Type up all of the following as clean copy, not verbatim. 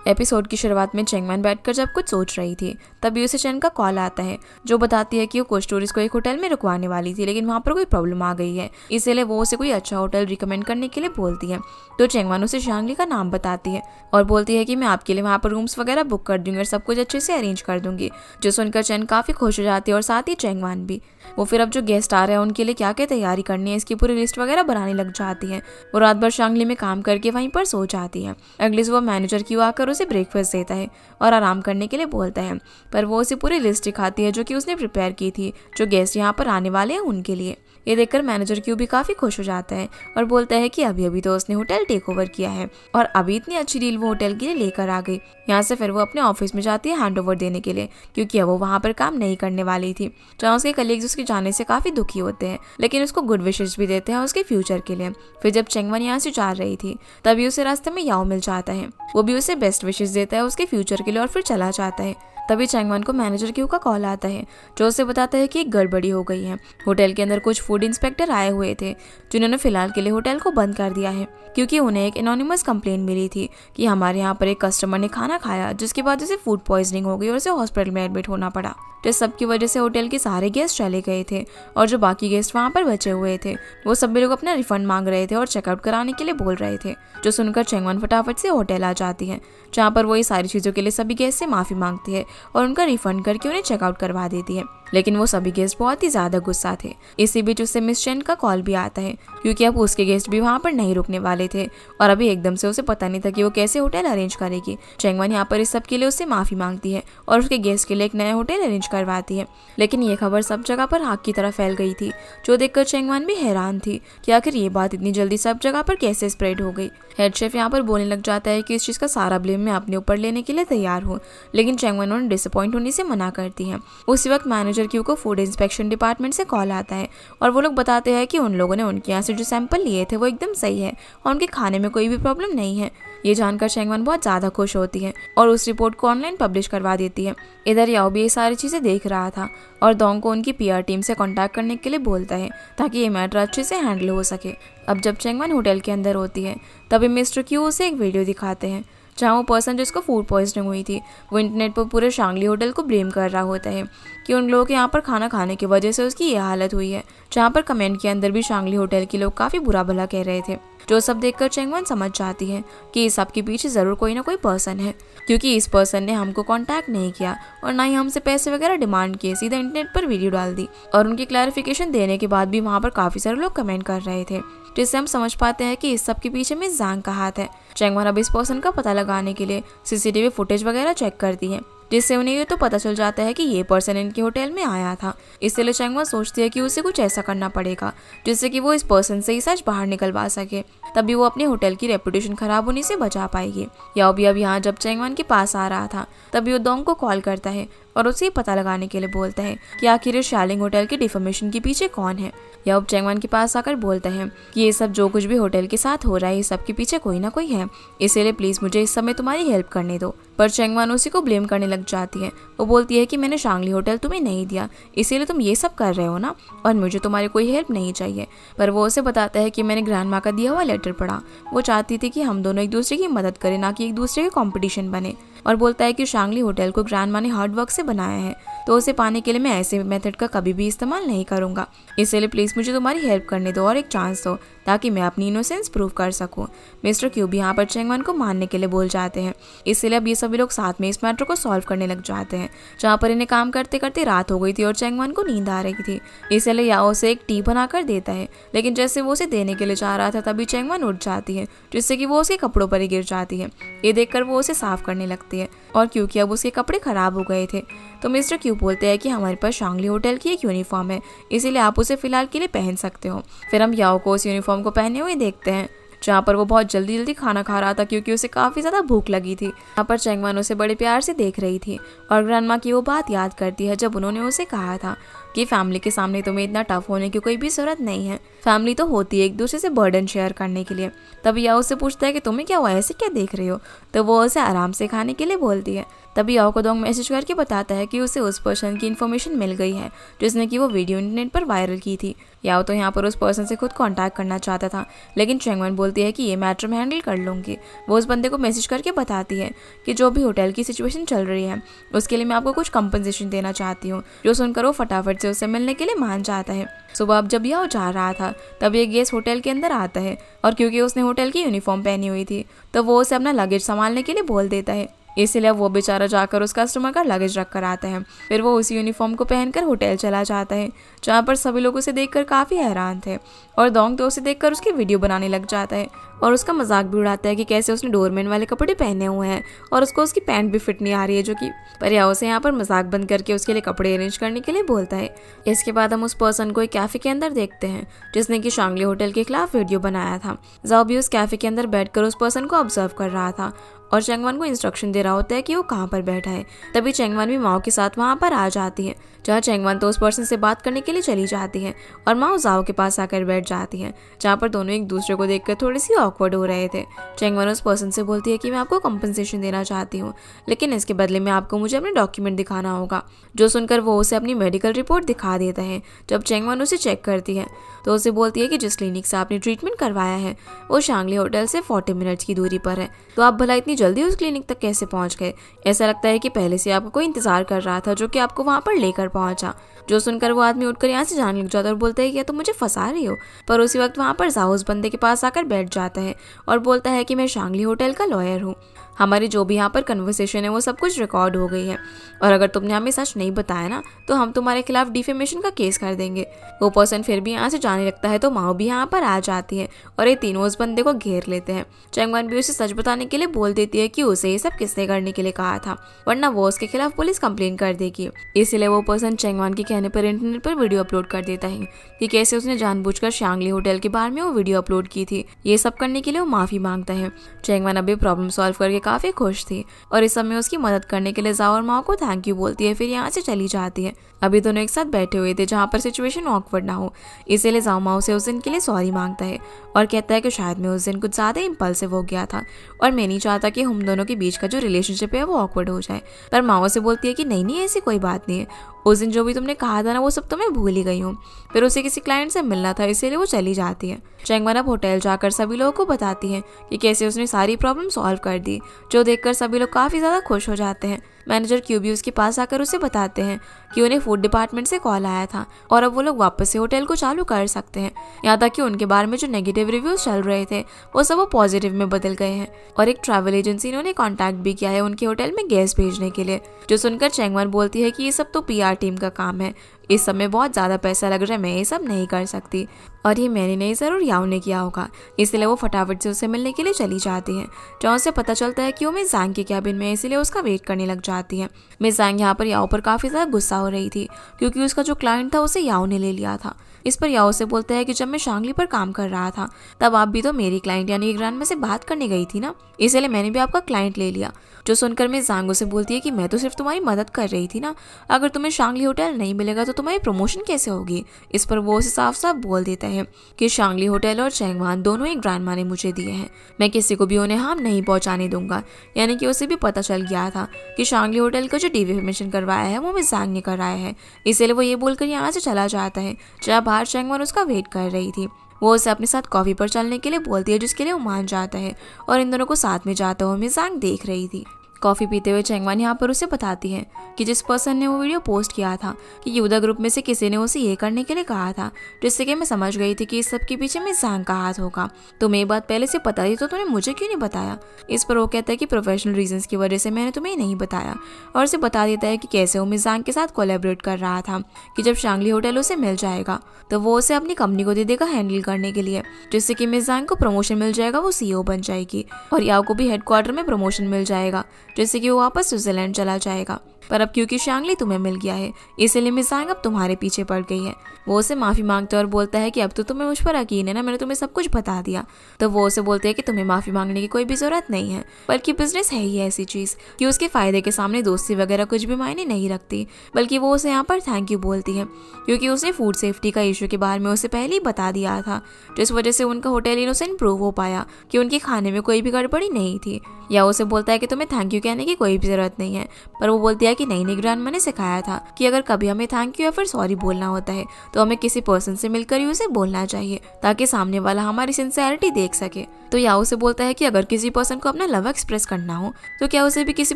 Episode की शुरुआत में चेंगमैन बैठकर जब कुछ सोच रही थी तभी उसे चेन का कॉल आता है जो बताती है कि वो कुछ टूरिस्ट को एक होटल में रुकवाने वाली थी, लेकिन वहाँ पर कोई प्रॉब्लम आ गई है, इसलिए वो उसे कोई अच्छा होटल रिकमेंड करने के लिए बोलती है। तो चेंगमैन उसे शांगली का नाम बताती है और बोलती है कि मैं आपके लिए वहाँ पर रूम्स वगैरह बुक कर दूंगी और सब कुछ अच्छे से अरेंज कर दूंगी। जो सुनकर चेन काफी खुश हो जाती है और साथ ही चेंगमैन भी। वो फिर अब जो गेस्ट आ रहे हैं उनके लिए क्या क्या तैयारी करनी है इसकी पूरी लिस्ट वगैरह बनाने लग जाती है। वो रात भर शांगली में काम करके वहीं पर सो जाती है। अगली सुबह मैनेजर क्यों आकर उसे ब्रेकफास्ट देता है और आराम करने के लिए बोलता है, पर वो उसे पूरी लिस्ट दिखाती है जो कि उसने प्रिपेयर की थी जो गेस्ट यहाँ पर आने वाले हैं उनके लिए। ये देखकर मैनेजर क्यों भी काफी खुश हो जाता है और बोलता है कि अभी अभी तो उसने होटल टेक ओवर किया है और अभी इतनी अच्छी डील वो होटल के लिए लेकर आ गई। यहाँ से फिर वो अपने ऑफिस में जाती है हैंड ओवर देने के लिए, क्योंकि अब वो वहाँ पर काम नहीं करने वाली थी। जहाँ उसके कलीग्स उसके जाने से काफी दुखी होते हैं, लेकिन उसको गुड विशेष भी देते हैं उसके फ्यूचर के लिए। फिर जब चेंगमैन यहाँ से जा रही थी तभी उसे रास्ते में याओ मिल जाता है। वो भी उसे बेस्ट विशेष देता है उसके फ्यूचर के लिए और फिर चला जाता है। तभी चेंगमैन को मैनेजर क्यू का कॉल आता है जो उसे बताता है कि एक गड़बड़ी हो गई है। होटल के अंदर कुछ फूड इंस्पेक्टर आए हुए थे जिन्होंने फिलहाल के लिए होटल को बंद कर दिया है, क्योंकि उन्हें एक एनोनिमस कंप्लेंट मिली थी कि हमारे यहाँ पर एक कस्टमर ने खाना खाया जिसके बाद उसे फूड पॉइजनिंग हो गई और उसे हॉस्पिटल में एडमिट होना पड़ा। तो इस सब की वजह से होटल के सारे गेस्ट चले गए थे और जो बाकी गेस्ट वहाँ पर बचे हुए थे वो सभी लोग अपना रिफंड मांग रहे थे और चेकआउट कराने के लिए बोल रहे थे। जो सुनकर चेंगमैन फटाफट से होटल आ जाती है जहाँ पर वो ये सारी चीज़ों के लिए सभी गेस्ट से माफ़ी मांगती है और उनका रिफंड करके उन्हें चेकआउट करवा देती है। लेकिन वो सभी गेस्ट बहुत ही ज़्यादा गुस्सा थे। इसी बीच उससे मिस चेन का कॉल भी आता है, क्योंकि अब उसके गेस्ट भी वहाँ पर नहीं रुकने वाले थे और अभी एकदम से उसे पता नहीं था कि वो कैसे होटल अरेंज करेगी। चेंगमैन यहाँ पर इस सब के लिए उससे माफ़ी मांगती है और उसके गेस्ट के लिए एक नया होटल अरेंज करवाती है। लेकिन ये खबर सब जगह पर आग की तरह फैल गई थी, जो देखकर चेंगमैन भी हैरान थी कि आखिर ये बात इतनी जल्दी सब जगह पर कैसे स्प्रेड हो गई। हेड शेफ यहाँ पर बोलने लग जाता है कि इस चीज़ का सारा ब्लेम मैं अपने ऊपर लेने के लिए तैयार हूँ, लेकिन चेंगमैन उन्हें डिसअपॉइंट होने से मना करती है। उसी वक्त मैनेजर क्यू को फूड इंस्पेक्शन डिपार्टमेंट से कॉल आता है और वो लोग बताते हैं कि उन लोगों ने उनके यहाँ से जो सैंपल लिए थे वो एकदम सही है और उनके खाने में कोई भी प्रॉब्लम नहीं है। ये जानकर चेंगमैन बहुत ज़्यादा खुश होती है और उस रिपोर्ट को ऑनलाइन पब्लिश करवा देती है। इधर याओ भी ये सारी चीज़ें देख रहा था और दोंग को उनकी पीआर टीम से कांटेक्ट करने के लिए बोलता है ताकि ये मैटर अच्छे से हैंडल हो सके। अब जब चेंगमैन होटल के अंदर होती है तभी मिस्टर क्यू उसे एक वीडियो दिखाते हैं जहाँ वो पर्सन जिसको फूड पॉइजनिंग हुई थी वो इंटरनेट पर पूरे शांगली होटल को ब्लेम कर रहा होता है कि उन लोगों के यहाँ पर खाना खाने की वजह से उसकी ये हालत हुई है। जहाँ पर कमेंट के अंदर भी शांगली होटल के लोग काफ़ी बुरा भला कह रहे थे। जो सब देखकर चेंगमैन समझ जाती है कि इस सब के पीछे ज़रूर कोई ना कोई पर्सन है, क्योंकि इस पर्सन ने हमको कांटेक्ट नहीं किया और ना ही हमसे पैसे वगैरह डिमांड किए, सीधा इंटरनेट पर वीडियो डाल दी और उनकी क्लैरिफिकेशन देने के बाद भी वहाँ पर काफ़ी सारे लोग कमेंट कर रहे थे, जिससे हम समझ पाते हैं कि इस सब के पीछे में ज़ांग का हाथ है। चेंगमैन अब इस पर्सन का पता लगाने के लिए सीसीटीवी फुटेज वगैरह चेक करती है, जिससे उन्हें ये तो पता चल जाता है कि ये पर्सन इनके होटल में आया था। इसलिए चेंगमैन सोचती है कि उसे कुछ ऐसा करना पड़ेगा जिससे कि वो इस पर्सन से ही सच बाहर निकलवा सके, तभी वो अपने होटल की रेपुटेशन खराब होने से बचा पाएगी। याओ भी अब यहाँ जब चेंगमैन के पास आ रहा था तभी वो दोंग को कॉल करता है और उसे पता लगाने के लिए बोलता है कि आखिर इस शालिंग होटल के डिफॉर्मेशन के पीछे कौन है। याओ चेंगमैन के पास आकर बोलता है कि ये सब जो कुछ भी होटल के साथ हो रहा है, इस सब के पीछे कोई ना कोई है, इसीलिए प्लीज़ मुझे इस समय तुम्हारी हेल्प करने दो। पर चेंगमैन उसी को ब्लेम करने लग जाती है। वो बोलती है कि मैंने शांगली होटल तुम्हें नहीं दिया, इसीलिए तुम ये सब कर रहे हो ना, और मुझे तुम्हारी कोई हेल्प नहीं चाहिए। पर वो उसे बताता है कि मैंने ग्रैंड माँ का दिया हुआ लेटर पढ़ा, वो चाहती थी कि हम दोनों एक दूसरे की मदद करें, ना कि एक दूसरे के कंपटीशन बने। और बोलता है कि शांगली होटल को ग्रैंड माँ ने हार्ड वर्क से बनाया है, तो उसे पाने के लिए मैं ऐसे मेथड का कभी भी इस्तेमाल नहीं करूँगा। इसलिए प्लीज़ मुझे तुम्हारी हेल्प करने दो और एक चांस दो ताकि मैं अपनी इनोसेंस प्रूव कर सकूं। मिस्टर क्यू भी यहाँ पर चेंगमैन को मारने के लिए बोल जाते हैं। इसलिए अब ये सभी लोग साथ में इस मैटर को सॉल्व करने लग जाते हैं। जहाँ पर इन्हें काम करते करते रात हो गई थी और चेंगमैन को नींद आ रही थी, इसलिए याओ से एक टी बनाकर देता है, लेकिन जैसे वो उसे देने के लिए जा रहा था तभी चेंगमैन उठ जाती है, जिससे कि वो उसके कपड़ों पर ही गिर जाती है। ये देखकर वो उसे साफ करने लगती है और क्योंकि अब उसके कपड़े खराब हो गए थे तो मिस्टर क्यू बोलते हैं कि हमारे पास शांगली होटल की एक यूनिफॉर्म है, इसीलिए आप उसे फिलहाल के लिए पहन सकते हो। फिर हम याओ को उस यूनिफॉर्म को पहने हुए देखते हैं, जहाँ पर वो बहुत जल्दी जल्दी खाना खा रहा था क्योंकि उसे काफ़ी ज़्यादा भूख लगी थी। यहाँ पर चेंगमैन उसे बड़े प्यार से देख रही थी और ग्रैंडमा की वो बात याद करती है जब उन्होंने उसे कहा था कि फैमिली के सामने तुम्हें इतना टफ होने की कोई भी ज़रूरत नहीं है, फैमिली तो होती है एक दूसरे से बर्डन शेयर करने के लिए। तभी याओ उससे पूछता है कि तुम्हें क्या हुआ, ऐसे क्या देख रही हो, तो वो उसे आराम से खाने के लिए बोलती है। तभी याओ को दोंग मैसेज करके बताता है कि उसे उस पर्सन की इन्फॉर्मेशन मिल गई है जिसने कि वो वीडियो इंटरनेट पर वायरल की थी याओ तो यहाँ पर उस पर्सन से खुद कांटेक्ट करना चाहता था, लेकिन चेंगवन बोलती है कि ये मैटर मैं हैंडल कर लूँगी। वो उस बंदे को मैसेज करके बताती है कि जो भी होटल की सिचुएशन चल रही है उसके लिए मैं आपको कुछ कंपनसेशन देना चाहती हूँ। जो सुनकर वो फटाफट से उससे मिलने के लिए मान जाता है। सुबह अब जब याओ जा रहा था तब ये गेस्ट होटल के अंदर आता है और क्योंकि उसने होटल की यूनिफॉर्म पहनी हुई थी तो वो उसे अपना लगेज संभालने के लिए बोल देता है। इसलिए वो बेचारा जाकर उस कस्टमर का लगेज रख कर आता है। फिर वो उसी यूनिफॉर्म को पहनकर होटल चला जाता है, जहाँ पर सभी लोग उसे देखकर काफ़ी हैरान थे और दोंग तो उसे देखकर उसकी वीडियो बनाने लग जाता है और उसका मजाक भी उड़ाता है कि कैसे उसने डोरमैन वाले कपड़े पहने हुए हैं और उसको उसकी पैंट भी फिट नहीं आ रही है, जो कि पर याओ से यहाँ पर मजाक बंद करके उसके लिए कपड़े अरेंज करने के लिए बोलता है। इसके बाद हम उस पर्सन को एक कैफे के अंदर देखते हैं जिसने कि शांगली होटल के खिलाफ वीडियो बनाया था। जाओ भी उस कैफे के अंदर बैठकर उस पर्सन को ऑब्जर्व कर रहा था और चेंगवन को इंस्ट्रक्शन दे रहा होता है कि वो कहाँ पर बैठा है। तभी चेंगवन भी माओ के साथ वहाँ पर आ जाती है, जहाँ चेंगवन तो उस पर्सन से बात करने के लिए चली जाती है और माओ जाओ के पास आकर बैठ जाती है, जहाँ पर दोनों एक दूसरे को देखकर थोड़ी सी ऑकवर्ड हो रहे थे। चेंगवन उस पर्सन से बोलती है कि मैं आपको कंपनसेशन देना चाहती हूँ, लेकिन इसके बदले में आपको मुझे अपने डॉक्यूमेंट दिखाना होगा। जो सुनकर वो उसे अपनी मेडिकल रिपोर्ट दिखा देता है। जब चेंगवन उसे चेक करती है तो उसे बोलती है कि जिस क्लिनिक से आपने ट्रीटमेंट करवाया है वो शांगली होटल से 40 मिनट्स की दूरी पर है, तो आप भला इतनी जल्दी उस क्लिनिक तक कैसे पहुंच गए? ऐसा लगता है कि पहले से आपको कोई इंतजार कर रहा था जो कि आपको वहां पर लेकर पहुंचा। जो सुनकर वो आदमी उठकर यहाँ से जाने लग जाता है और बोलता है कि या तो मुझे फंसा रही हो। पर उसी वक्त वहाँ पर जाओ उस बंदे के पास आकर बैठ जाता है और बोलता है कि मैं शांगली होटल का लॉयर हूँ, हमारी जो भी यहाँ पर कन्वर्सेशन है वो सब कुछ रिकॉर्ड हो गई है और अगर तुमने हमें सच नहीं बताया ना तो हम तुम्हारे खिलाफ डिफेमेशन का केस कर देंगे। वो पर्सन फिर भी यहाँ से जाने लगता है तो माओ भी यहाँ पर आ जाती है और ये तीनों उस बंदे को घेर लेते हैं। चेंगवन भी उसे सच बताने के लिए बोल देती है कि उसे ये सब किसने करने के लिए कहा था, वरना वो उसके खिलाफ पुलिस कंप्लेन कर देगी। इसलिए वो पर्सन चेंगवन के कहने पर इंटरनेट पर वीडियो अपलोड कर देता है कि कैसे उसने जानबूझकर शांगली होटल के बारे में वो वीडियो अपलोड की थी। ये सब करने के लिए वो माफी मांगता है। चेंगवन अभी प्रॉब्लम सॉल्व करके काफी खुश थी और इस समय उसकी मदद करने के लिए जाओ और माओ को थैंक यू बोलती है, फिर यहाँ से चली जाती है। अभी दोनों एक साथ बैठे हुए थे जहाँ पर सिचुएशन ऑकवर्ड ना हो, इसीलिए जाओ माओ से उस दिन के लिए सॉरी मांगता है और कहता है कि शायद मैं उस दिन कुछ ज़्यादा इम्पल्सिव हो गया था और मैं नहीं चाहता कि हम दोनों के बीच का जो रिलेशनशिप है वो ऑकवर्ड हो जाए। पर माओ से बोलती है कि नहीं नहीं ऐसी कोई बात नहीं है, उस दिन जो भी तुमने कहा था ना वो सब तो मैं भूल ही गई हूँ। फिर उसे किसी क्लाइंट से मिलना था इसीलिए वो चली जाती है। चेंगवन अब होटल जाकर सभी लोगों को बताती है कि कैसे उसने सारी प्रॉब्लम सॉल्व कर दी, जो देखकर सभी लोग काफ़ी ज़्यादा खुश हो जाते हैं। मैनेजर क्यू भी उसके पास आकर उसे बताते हैं कि उन्हें फूड डिपार्टमेंट से कॉल आया था और अब वो लोग वापस से होटल को चालू कर सकते हैं। यहाँ तक कि उनके बारे में जो नेगेटिव रिव्यूज चल रहे थे वो सब वो पॉजिटिव में बदल गए हैं और एक ट्रैवल एजेंसी ने उन्हें कॉन्टैक्ट भी किया है उनके होटल में गेस्ट भेजने के लिए। जो सुनकर चेंगवन बोलती है कि ये सब तो PR टीम का काम है, इस समय बहुत ज़्यादा पैसा लग रहा है, मैं ये सब नहीं कर सकती और ये मैंने नहीं ज़रूर याओ ने किया होगा। इसलिए वो फटाफट से उससे मिलने के लिए चली जाती है, जहाँ से पता चलता है कि वो मिस ज़ैंग के कैबिन में, इसीलिए उसका वेट करने लग जाती है। मिस ज़ैंग यहाँ पर याओ पर काफ़ी ज़्यादा गुस्सा हो रही थी क्योंकि उसका जो क्लाइंट था उसे याओ ने ले लिया था। इस पर याओ से बोलता है कि जब मैं शांगली पर काम कर रहा था तब आप भी तो मेरी क्लाइंट यानी ग्रैंड में से बात करने गई थी ना, इसलिए मैंने भी आपका क्लाइंट ले लिया। जो सुनकर मैं ज़ैंग से बोलती है कि मैं तो सिर्फ तुम्हारी मदद कर रही थी ना, अगर तुम्हें शांगली होटल नहीं मिलेगा तो तुम्हारी प्रमोशन कैसे होगी। इस पर वो उसे साफ साफ बोल देता है कि शांगली होटल और चेंगवन दोनों ही ग्रैंडमा ने मुझे दिए हैं, मैं किसी को भी उन्हें हार्म नहीं पहुंचाने दूंगा। यानी कि उसे भी पता चल गया था कि शांगली होटल का जो डिफेमेशन करवाया है वो मिस ज़ैंग ने कराया है, इसलिए वो ये बोलकर यहाँ से चला जाता है। जहाँ बाहर चेंगवन उसका वेट कर रही थी, वो उसे अपने साथ कॉफ़ी पर चलने के लिए बोलती है, जिसके लिए वो मान जाता है और इन दोनों को साथ में जाते हुए मिस ज़ैंग देख रही थी। कॉफ़ी पीते हुए चेंगवन यहाँ पर उसे बताती है कि जिस पर्सन ने वो वीडियो पोस्ट किया था कि यूदा ग्रुप में से किसी ने उसे ये करने के लिए कहा था, जिससे कि मैं समझ गई थी कि इस सब के पीछे मिस ज़ैंग का हाथ होगा। तुम्हें ये बात पहले से पता थी तो तूने मुझे क्यों नहीं बताया। इस पर वो कहता है कि प्रोफेशनल रीजंस की वजह से मैंने तुम्हें नहीं बताया और उसे बता देता है कि कैसे वो मिस ज़ैंग के साथ कोलैबोरेट कर रहा था कि जब शांगली होटल उसे मिल जाएगा तो वो उसे अपनी कंपनी को दे देगा हैंडल करने के लिए, जिससे कि मिस ज़ैंग को प्रमोशन मिल जाएगा, वो CEO बन जाएगी और याओ को भी हेडक्वार्टर में प्रमोशन मिल जाएगा, जिससे कि वो वापस स्विट्जरलैंड चला जाएगा। पर अब क्योंकि शांगली तुम्हें मिल गया है इसीलिए मिस ज़ैंग अब तुम्हारे पीछे पड़ गई है। वो उसे माफ़ी मांगता है और बोलता है कि अब तो तुम्हें मुझ पर यकीन है ना, मैंने तुम्हें सब कुछ बता दिया। तो वो उसे बोलते हैं कि तुम्हें माफ़ी मांगने की कोई भी ज़रूरत नहीं है, बल्कि बिजनेस है ही ऐसी चीज़ कि उसके फ़ायदे के सामने दोस्ती वगैरह कुछ भी मायने नहीं रखती। बल्कि वो उसे यहाँ पर थैंक यू बोलती है क्योंकि उसने फूड सेफ्टी का इशू के बारे में उसे पहले ही बता दिया था, जिस वजह से उनका होटल इनोसेंट प्रूव हो पाया कि उनके खाने में कोई भी गड़बड़ी नहीं थी। या उसे बोलता है कि तुम्हें थैंक यू कहने की कोई भी ज़रूरत नहीं है, पर वो बोलती है कि नई निगरान ने सिखाया था कि अगर कभी हमें थैंक यू या फिर सॉरी बोलना होता है तो हमें किसी पर्सन से मिलकर ही उसे बोलना चाहिए ताकि सामने वाला हमारी सिंसियरिटी देख सके। तो याओ से बोलता है कि अगर किसी पर्सन को अपना लव एक्सप्रेस करना हो तो क्या उसे भी किसी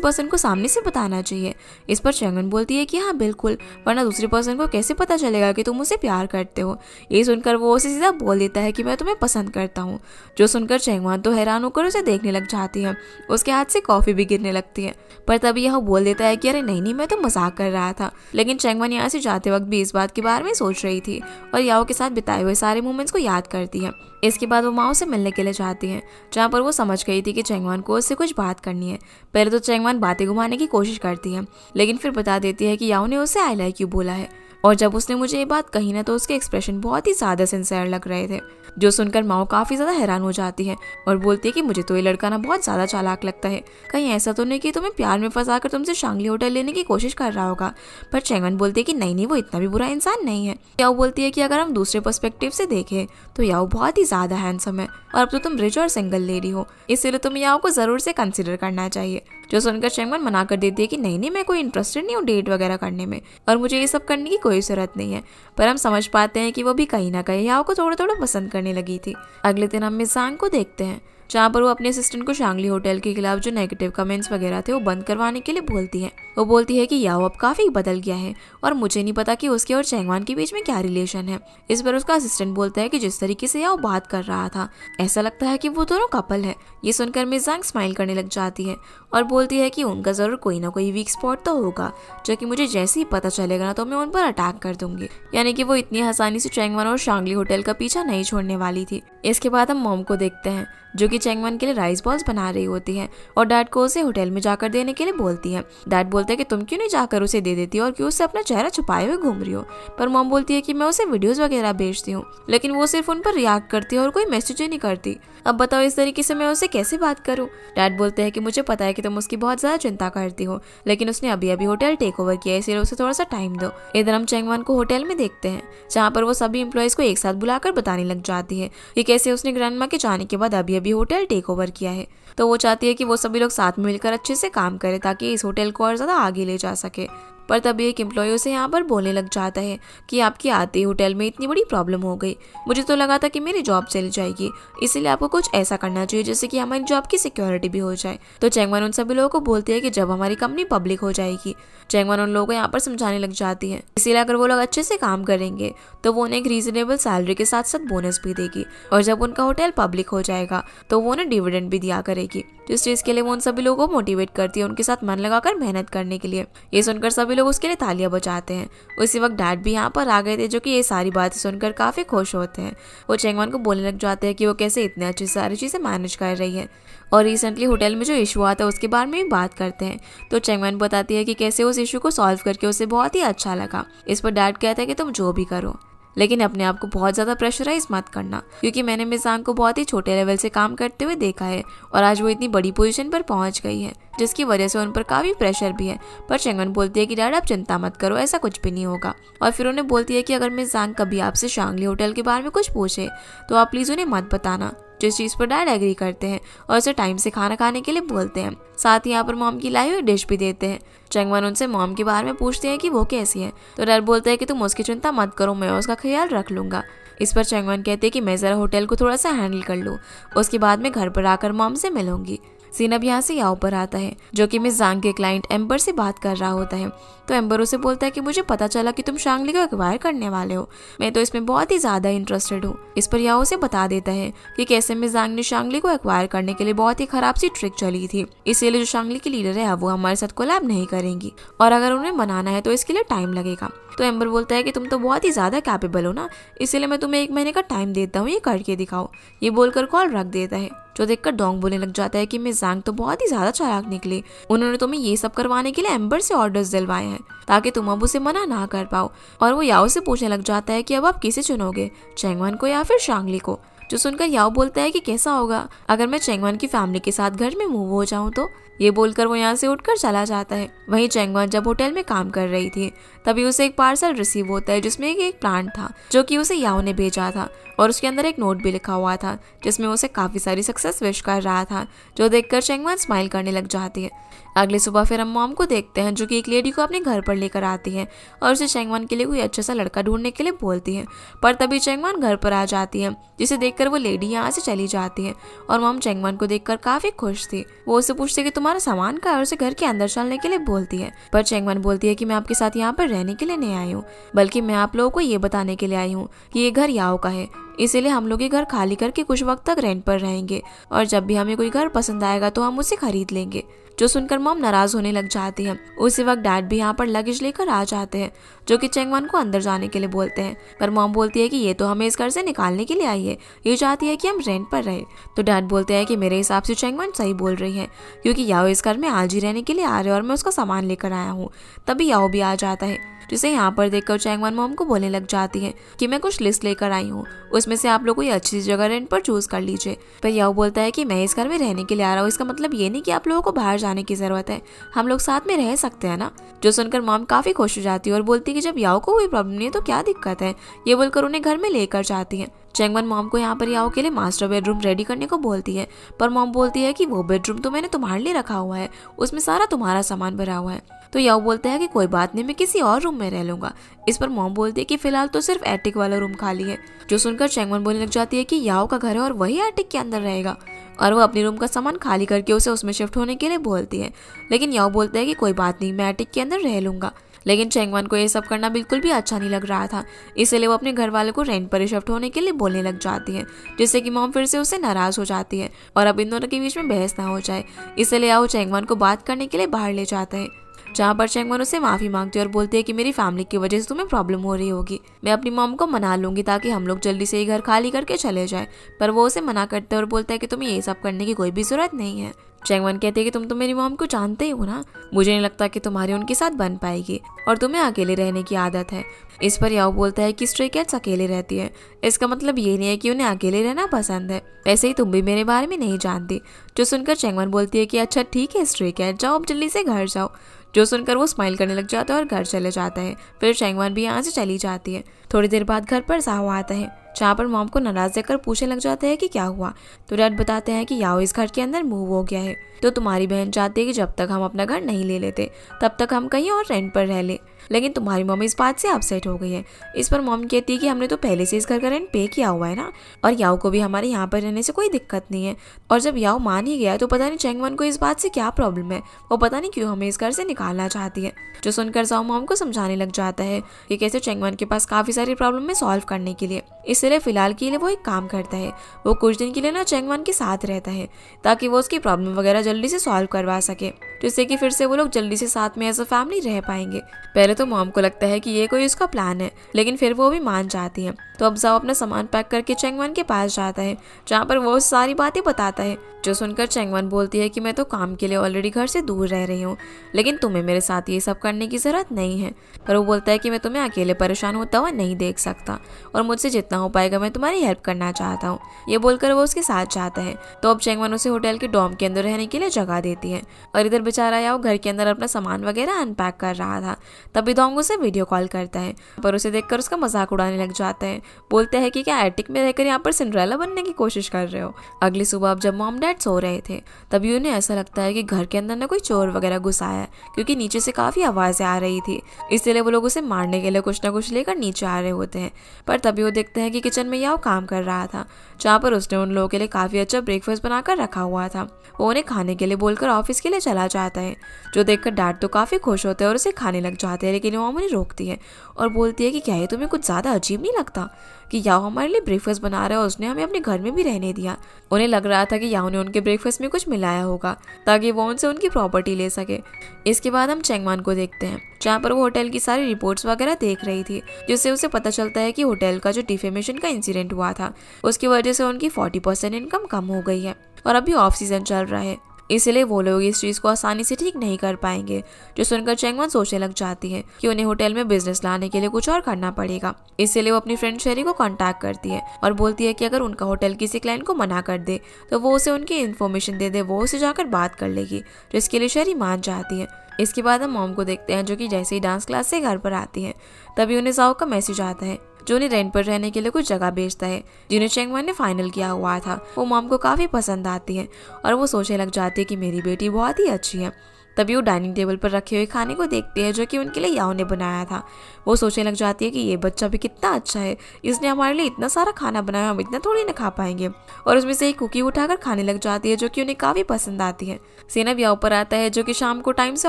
पर्सन को सामने से बताना चाहिए। इस पर चैंगवन बोलती है कि हाँ बिल्कुल, वरना दूसरे पर्सन को कैसे पता चलेगा कि तुम उसे प्यार करते हो। ये सुनकर वो उसे सीधा बोल देता है कि मैं तुम्हें पसंद करता हूँ। जो सुनकर चैंगवन तो हैरान होकर उसे देखने लग जाती है। उसके हाथ से कॉफी भी गिरने लगती है, पर तभी यह बोल देता है कि अरे नहीं मैं तो मजाक कर रहा था। लेकिन चैंगवन यहाँ से जाते वक्त भी इस बात के बारे में सोच रही थी और याओ के साथ बिताए हुए सारे मोमेंट्स को याद करती है। इसके बाद वो माओ से मिलने के लिए जाती है, जहाँ पर वो समझ गई थी कि चैंगवन को उससे कुछ बात करनी है। पहले तो चैंगवन बातें घुमाने की कोशिश करती है, लेकिन फिर बता देती है कि याओ ने उसे आई लाइक यू बोला है। और जब उसने मुझे ये बात कही ना तो उसके एक्सप्रेशन बहुत ही ज्यादा सिंसियर लग रहे थे, जो सुनकर माओ काफी ज्यादा हैरान हो जाती है और बोलती है कि मुझे तो ये लड़का ना बहुत ज्यादा चालाक लगता है। कहीं ऐसा तो नहीं कि तुम्हें प्यार में फंसाकर तुमसे शांगली होटल लेने की कोशिश कर रहा होगा। पर चैंगवन बोलती है कि नहीं वो इतना भी बुरा इंसान नहीं है। याओ बोलती है कि अगर हम दूसरे पर्सपेक्टिव से देखें तो याओ बहुत ही ज्यादा हैंडसम है और अब तो तुम रिच और सिंगल लेडी हो, इसलिए तुम्हें याओ को जरूर से कंसिडर करना चाहिए। जो सुनकर चैंगवन मना कर देती है कि नहीं मैं कोई इंटरेस्टेड नहीं हूँ डेट वगैरह करने में और मुझे ये सब करने की कोई जरूरत नहीं है। पर हम समझ पाते हैं कि वो भी कहीं ना कहीं याओ को थोड़ा थोड़ा पसंद करने लगी थी। अगले दिन हम मिस जांग को देखते हैं, जहाँ पर वो अपने असिस्टेंट को शांगली होटल के खिलाफ जो नेगेटिव कमेंट्स वगैरह थे वो बंद करवाने के लिए बोलती है। वो बोलती है कि याओ अब काफी बदल गया है और मुझे नहीं पता कि उसके और चैंगवन के बीच में क्या रिलेशन है। इस पर उसका असिस्टेंट बोलता है कि जिस तरीके से याओ बात कर रहा था ऐसा लगता है कि वो दोनों कपल है। ये सुनकर मिस जांग स्माइल करने लग जाती है और बोलती है कि उनका जरूर कोई ना कोई वीक स्पॉट तो होगा, जो कि मुझे जैसे ही पता चलेगा ना तो मैं उन पर अटैक कर दूंगी। यानी कि वो इतनी आसानी से चैंगवन और शांगली होटल का पीछा नहीं छोड़ने वाली थी। इसके बाद हम मॉम को देखते हैं, जो कि चैंगवन के लिए राइस बॉल्स बना रही होती है और डैड को उसे होटल में जाकर देने के लिए बोलती है। डैड बोलते हैं कि तुम क्यों नहीं जाकर उसे दे देती और क्यों उससे अपना चेहरा छुपाए हुए घूम रही हो। पर मॉम बोलती है कि मैं उसे वीडियोस वगैरह भेजती हूँ, लेकिन वो सिर्फ उन पर रिएक्ट करती है और कोई मैसेज ही नहीं करती। अब बताओ इस तरीके से मैं उससे कैसे बात करूँ। डैड बोलते हैं कि मुझे पता है कि तुम उसकी बहुत ज्यादा चिंता करती हो, लेकिन उसने अभी अभी होटल टेक ओवर किया है, इसलिए उसे थोड़ा सा टाइम दो। इधर हम चैंगवन को होटल में देखते हैं, जहाँ पर वो सभी एम्प्लॉयज को एक साथ बुलाकर बताने लग जाती है कि कैसे उसने ग्रैंडमा के जाने के बाद अभी अभी होटल टेक ओवर किया है। तो वो चाहती है कि वो सभी लोग साथ में मिलकर अच्छे से काम करें ताकि इस होटल को और ज्यादा आगे ले जा सके। पर तभी एक एम्प्लॉय उसे यहाँ पर बोलने लग जाता है कि आपके आते ही होटल में इतनी बड़ी प्रॉब्लम हो गई, मुझे तो लगा था कि मेरी जॉब चली जाएगी, इसीलिए आपको कुछ ऐसा करना चाहिए जिससे कि हमारी जॉब की सिक्योरिटी भी हो जाए। तो चैंगवन उन सभी लोगों को बोलती है कि जब हमारी कंपनी पब्लिक हो जाएगी, चैंगवन उन लोगों को यहाँ पर समझाने लग जाती है, इसीलिए अगर वो लोग अच्छे से काम करेंगे तो वो उन्हें एक रीजनेबल सैलरी के साथ साथ बोनस भी देगी और जब उनका होटल पब्लिक हो जाएगा तो वो उन्हें डिविडेंड भी दिया करेगी, जिस चीज के लिए वो उन सभी लोगों को मोटिवेट करती है उनके साथ मन लगाकर मेहनत करने के लिए। ये सुनकर सभी लोग उसके लिए तालियां बजाते हैं। उसी वक्त डैड भी यहाँ पर आ गए थे, जो कि ये सारी बातें सुनकर काफी खुश होते हैं। वो चैंगवन को बोलने लग जाते हैं कि वो कैसे इतने अच्छी सारी चीजें मैनेज कर रही है और रिसेंटली होटल में जो इशू आता है उसके बारे में भी बात करते हैं। तो चैंगवन बताती है कि कैसे उस इशू को सॉल्व करके उसे बहुत ही अच्छा लगा। इस पर डैड कहता है कि तुम जो भी करो, लेकिन अपने आप को बहुत ज़्यादा प्रेशराइज मत करना, क्योंकि मैंने मिस जांग को बहुत ही छोटे लेवल से काम करते हुए देखा है और आज वो इतनी बड़ी पोजीशन पर पहुंच गई है, जिसकी वजह से उन पर काफ़ी प्रेशर भी है। पर चैंगवन बोलती है कि डैड आप चिंता मत करो, ऐसा कुछ भी नहीं होगा। और फिर उन्हें बोलती है कि अगर मिस जांग कभी आपसे शांगली होटल के बारे में कुछ पूछे तो आप प्लीज़ उन्हें मत बताना, जिस चीज़ पर डैड एग्री करते हैं और उसे टाइम से खाना खाने के लिए बोलते हैं। साथ ही यहाँ पर मॉम की लाई हुई डिश भी देते हैं। चैंगवन उनसे मॉम के बारे में पूछते हैं कि वो कैसी है, तो डैड बोलते हैं कि तुम उसकी चिंता मत करो, मैं उसका ख्याल रख लूंगा। इस पर चैंगवन कहते हैं कि मैं ज़रा होटल को थोड़ा सा हैंडल कर लूँ, उसके बाद मैं घर पर आकर मॉम से मिलूंगी। सीन अब यहाँ से याओ पर आता है, जो कि मिस जांग के क्लाइंट एम्बर से बात कर रहा होता है। तो एम्बर उसे बोलता है कि मुझे पता चला कि तुम शांगली को एक्वायर करने वाले हो, मैं तो इसमें बहुत ही ज्यादा इंटरेस्टेड हूँ। इस पर याओ उसे बता देता है कि कैसे मिस जांग ने शांगली को एक्वायर करने के लिए बहुत ही खराब सी ट्रिक चली थी, इसीलिए जो शांगली की लीडर है वो हमारे साथ कोलैब नहीं करेंगी और अगर उन्हें मनाना है तो इसके लिए टाइम लगेगा। तो एम्बर बोलता है कि तुम तो बहुत ही ज्यादा कैपेबल हो ना, इसीलिए मैं तुम्हें 1 महीने का टाइम देता हूँ, ये करके दिखाओ। ये बोलकर कॉल रख देता है। जो देखकर डोंग बोलने लग जाता है कि मिस जांग तो बहुत ही ज्यादा चालाक निकली, उन्होंने तुम्हें ये सब करवाने के लिए एम्बर से ऑर्डर्स दिलवाए हैं ताकि तुम अब उसे मना ना कर पाओ। और वो याओ से पूछने लग जाता है कि अब आप किसे चुनोगे, चैंगवन को या फिर शांगली को। जो सुनकर याओ बोलता है कि कैसा होगा अगर मैं चैंगवन की फैमिली के साथ घर में मूव हो जाऊं तो। ये बोलकर वो यहाँ से उठकर चला जाता है। वहीं चैंगवन जब होटल में काम कर रही थी तभी उसे एक पार्सल रिसीव होता है जिसमें एक प्लांट था, जो कि उसे याओ ने भेजा था और उसके अंदर एक नोट भी लिखा हुआ था जिसमें उसे काफ़ी सारी सक्सेस विश कर रहा था, जो देखकर चेंगवन स्माइल करने लग जाती है। अगली सुबह फिर हम मॉम को देखते हैं जो कि एक लेडी को अपने घर पर लेकर आती है और उसे चेंगवन के लिए कोई अच्छा सा लड़का ढूंढने के लिए बोलती है। पर तभी चेंगवन घर पर आ जाती है, जिसे देखकर वो लेडी यहाँ से चली जाती है और मॉम चेंगवन को देखकर काफ़ी खुश थी। वो उससे पूछती है कि तुम्हारा सामान कहाँ है और उसे घर के अंदर चलने के लिए बोलती है। पर चेंगवन बोलती है कि मैं आपके साथ यहाँ पर रहने के लिए नहीं आई हूँ, बल्कि मैं आप लोगों को ये बताने के लिए आई हूँ कि ये घर याओ का है, इसीलिए हम लोग ये घर खाली करके कुछ वक्त तक रेंट पर रहेंगे और जब भी हमें कोई घर पसंद आएगा तो हम उसे खरीद लेंगे। जो सुनकर मॉम नाराज होने लग जाती है। उसी वक्त डैड भी यहाँ पर लगेज लेकर आ जाते हैं, जो कि चेंगवन को अंदर जाने के लिए बोलते हैं। पर मॉम बोलती है कि ये तो हमें इस घर से निकालने के लिए आई है, ये चाहती है कि हम रेंट पर रहे। तो डैड बोलते हैं कि मेरे हिसाब से चेंगवन सही बोल रही है, क्योंकि याओ इस घर में आज ही रहने के लिए आ रहे हैं और मैं उसका सामान लेकर आया हूँ। तभी याओ भी आ जाता है, जिसे यहाँ पर देखकर चेंगवन मॉम को बोलने लग जाती है कि मैं कुछ लिस्ट लेकर आई हूँ, उसमें से आप लोग कोई अच्छी जगह रेंट पर चूज कर लीजिए। पर याओ बोलता है कि मैं इस घर में रहने के लिए आ रहा हूँ, इसका मतलब ये नहीं कि आप लोगों को बाहर जाने की जरूरत है, हम लोग साथ में रह सकते हैं ना। जो सुनकर मॉम काफी खुश हो जाती है और बोलती है कि जब याओ को कोई प्रॉब्लम नहीं है तो क्या दिक्कत है। ये बोलकर उन्हें घर में लेकर जाती है। चेंगवन मॉम को यहाँ पर याओ के लिए मास्टर बेडरूम रेडी करने को बोलती है, पर मॉम बोलती है कि वो बेडरूम तो मैंने तुम्हारे लिए रखा हुआ है, उसमें सारा तुम्हारा सामान भरा हुआ है। तो याओ बोलता है कि कोई बात नहीं, मैं किसी और रूम में रह लूंगा। इस पर मॉम बोलती है कि फिलहाल तो सिर्फ एटिक वाला रूम खाली है। जो सुनकर चेंगवन बोलने लग जाती है कि याओ का घर है और वही एटिक के अंदर रहेगा, और वो अपनी रूम का सामान खाली करके उसे उसमें शिफ्ट होने के लिए बोलती है। लेकिन याओ बोलता है कि कोई बात नहीं, मैं एटिक के अंदर रह लूंगा। लेकिन चेंगवन को ये सब करना बिल्कुल भी अच्छा नहीं लग रहा था, इसलिए वो अपने घर वाले को रेंट पर शिफ्ट होने के लिए बोलने लग जाती है, जिससे कि मॉम फिर से उससे नाराज हो जाती है और अब इन दोनों के बीच में बहस ना हो जाए। इसलिए याओ चेंगवन को बात करने के लिए बाहर ले जाता है, जहाँ पर चेंगवन उससे माफी मांगती है और बोलती है कि मेरी फैमिली की वजह से तुम्हें प्रॉब्लम हो रही होगी, मैं अपनी मॉम को मना लूंगी ताकि हम लोग जल्दी से ये घर खाली करके चले जाए। पर वो उसे मना करते हैं और बोलता है कि तुम्हें ये सब करने की कोई भी जरूरत नहीं है। चेंगवन कहते हैं कि तुम तो मेरी मॉम को जानते ही हो ना, मुझे नहीं लगता कि तुम्हारी उनके साथ बन पाएगी और तुम्हें अकेले रहने की आदत है। इस पर याओ बोलता है कि स्ट्रे कैट्स अकेले रहती है, इसका मतलब ये नहीं है कि उन्हें अकेले रहना पसंद है, ऐसे ही तुम भी मेरे बारे में नहीं जानती। जो सुनकर चेंगवन बोलती है कि अच्छा ठीक है स्ट्रे कैट, जाओ अब जल्दी से घर जाओ। जो सुनकर वो स्माइल करने लग जाता है और घर चले जाता है। फिर चेंगवन भी यहाँ से चली जाती है। थोड़ी देर बाद घर पर साहो आता है, जहाँ पर मॉम को नाराज देखकर पूछने लग जाते हैं कि क्या हुआ। तो डैड बताते हैं कि याओ इस घर के अंदर मूव हो गया है, तो तुम्हारी बहन चाहती है कि जब तक हम अपना घर नहीं ले लेते तब तक हम कहीं और रेंट पर रह ले, लेकिन तुम्हारी मम्मी इस बात से अपसेट हो गई है। इस पर मॉम कहती है कि हमने तो पहले से इस घर का रेंट पे किया हुआ है ना, और याओ को भी हमारे यहाँ पर रहने से कोई दिक्कत नहीं है। और जब याओ मान ही गया तो पता नहीं चेंगवन को इस बात से क्या प्रॉब्लम है, वो पता नहीं क्यों हमें इस घर से निकालना चाहती है। जो सुनकर जाओ मॉम को समझाने लग जाता है कि कैसे चेंगवन के पास काफी सारी प्रॉब्लम है सॉल्व करने के लिए, इसलिए फिलहाल के लिए वो एक काम करता है, वो कुछ दिन के लिए ना चेंगवन के साथ रहता है ताकि वो उसकी प्रॉब्लम वगैरह जल्दी से सॉल्व करवा सके, जिससे कि फिर से वो लोग जल्दी से साथ में एज अ फैमिली रह पाएंगे। पहले तो मॉम को लगता है कि ये कोई उसका प्लान है, लेकिन फिर वो भी मान जाती है। तो अब जाओ अपना सामान पैक करके चेंगवन के पास जाता है, जहाँ पर वो सारी बातें बताता है। जो सुनकर चेंगवन बोलती है कि मैं तो काम के लिए ऑलरेडी घर से दूर रह रही हूँ, लेकिन तुम्हें मेरे साथ ये सब करने की जरूरत नहीं है। पर वो बोलता है कि मैं तुम्हें अकेले परेशान होता हुआ नहीं देख सकता और मुझसे जितना हो पाएगा मैं तुम्हारी हेल्प करना चाहता हूँ। ये बोलकर वो उसके साथ जाता है। तो अब चेंगवन उसे होटल के डॉर्म के अंदर रहने के लिए जगह देती है, और इधर बेचारा याओ घर के अंदर अपना सामान वगैरह अनपैक कर रहा था। तभी डोंग उसे वीडियो कॉल करता है, पर उसे देखकर उसका मजाक उड़ाने लग जाता है। बोलता है कि क्या एटिक में रहकर यहाँ पर सिंड्रेला बनने की कोशिश कर रहे हो। अगली सुबह अब जब मॉम डैड सो रहे थे, तभी उन्हें ऐसा लगता है कि घर के अंदर ना कोई चोर वगैरह घुस आया है, क्योंकि नीचे से काफी आवाजें आ रही थी, इसलिए वो लोग उसे मारने के लिए कुछ ना कुछ लेकर नीचे आ रहे होते हैं। पर तभी वो देखते हैं कि किचन में याओ काम कर रहा था, जहाँ पर उसने उन लोगों के लिए काफी अच्छा ब्रेकफास्ट बनाकर रखा हुआ था। वो उन्हें खाने के लिए बोलकर ऑफिस के लिए चला जाता है। जो देखकर डैड तो काफी खुश होते हैं और उसे खाने लग जाते हैं, लेकिन मॉम उन्हें रोकती है और बोलती है कि क्या ये तुम्हें कुछ ज्यादा अजीब नहीं लगता कि याओ हमारे लिए ब्रेकफास्ट बना रहा है और उसने हमें अपने घर में भी रहने दिया। उन्हें लग रहा था कि याओ ने उनके ब्रेकफास्ट में कुछ मिलाया होगा ताकि वो उनसे उनकी प्रॉपर्टी ले सके। इसके बाद हम चेंगवन को देखते हैं, जहाँ पर वो होटल की सारी रिपोर्ट्स वगैरह देख रही थी, जिससे उसे पता चलता है कि होटल का जो डिफेमेशन का इंसिडेंट हुआ था उसकी वजह से उनकी 40% इनकम कम हो गई है और अभी ऑफ सीजन चल रहा है, इसलिए वो लोग इस चीज को आसानी से ठीक नहीं कर पाएंगे। जो सुनकर चेंगवन सोचने लग जाती है कि उन्हें होटल में बिजनेस लाने के लिए कुछ और करना पड़ेगा। इसलिए वो अपनी फ्रेंड शेरी को कांटेक्ट करती है और बोलती है कि अगर उनका होटल किसी क्लाइंट को मना कर दे तो वो उसे उनकी इन्फॉर्मेशन दे दे, वो उसे जाकर बात कर लेगी, जिसके लिए शेरी मान जाती है। इसके बाद हम मॉम को देखते हैं, जो कि जैसे ही डांस क्लास से घर पर आती है तभी उन्हें जाओ का मैसेज आता है, जो उन्हें रेंट पर रहने के लिए कुछ जगह बेचता है जिन्हें चेंगवन ने फाइनल किया हुआ था। वो मॉम को काफी पसंद आती है और वो सोचने लग जाती है कि मेरी बेटी बहुत ही अच्छी है। तभी वो डाइनिंग टेबल पर रखे हुए खाने को देखती है जो कि उनके लिए याओ ने बनाया था। वो सोचने लग जाती है कि ये बच्चा भी कितना अच्छा है, इसने हमारे लिए इतना सारा खाना बनाया, हम इतना थोड़ी ना खा पाएंगे। और उसमें से एक कुकी उठाकर खाने लग जाती है जो कि उन्हें काफी पसंद आती है। सेनब याओ पर आता है जो कि शाम को टाइम से